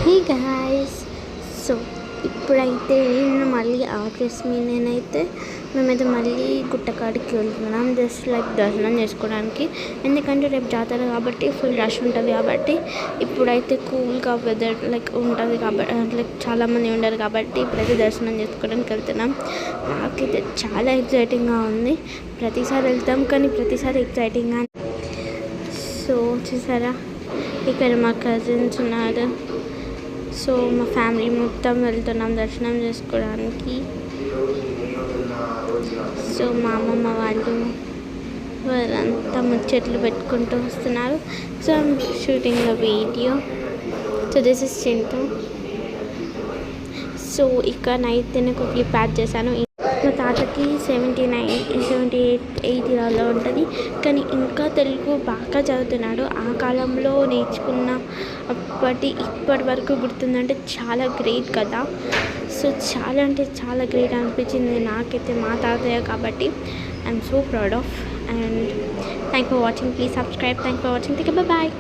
Hey guys, so ఇప్పుడైతే నేను మళ్ళీ ఆఫీస్ మేమైతే మళ్ళీ గుట్టకాడికి వెళ్తున్నాం. జస్ట్ లైక్ దర్శనం చేసుకోవడానికి. ఎందుకంటే రేపు జాతర కాబట్టి ఫుల్ రష్ ఉంటుంది కాబట్టి ఇప్పుడైతే కూల్గా వెదర్ లైక్ ఉంటుంది కాబట్టి లైక్ చాలామంది ఉండరు కాబట్టి ఇప్పుడైతే దర్శనం చేసుకోవడానికి వెళ్తున్నాం. నాకైతే చాలా ఎక్సైటింగ్గా ఉంది. ప్రతిసారి వెళ్తాం కానీ ప్రతిసారి ఎక్సైటింగ్గా. సో చూసారా, ఇక్కడ మా కజిన్స్ ఉన్నారు. సో మా ఫ్యామిలీ మొత్తం వెళ్తున్నాం దర్శనం చేసుకోవడానికి. సో మా అమ్మమ్మ వాళ్ళంతా ముచ్చట్లు పెట్టుకుంటూ వస్తున్నారు. So I'm shooting the video. So this is Chintu. So ఇక్కడ నైట్ ఒక క్లిప్ యాడ్ చేశాను. మా తాతకి 78 ఇయర్లో ఉంటుంది, కానీ ఇంకా తెలుగు బాగా చదువుతున్నాడు. ఆ కాలంలో నేర్చుకున్న ఇప్పటి వరకు గుర్తుందంటే చాలా గ్రేట్ కదా. సో చాలా అంటే చాలా గ్రేట్ అనిపించింది నాకైతే మా తాతయ్య కాబట్టి. I'm so proud of. And thank for watching. Please subscribe. Thank for watching. Bye.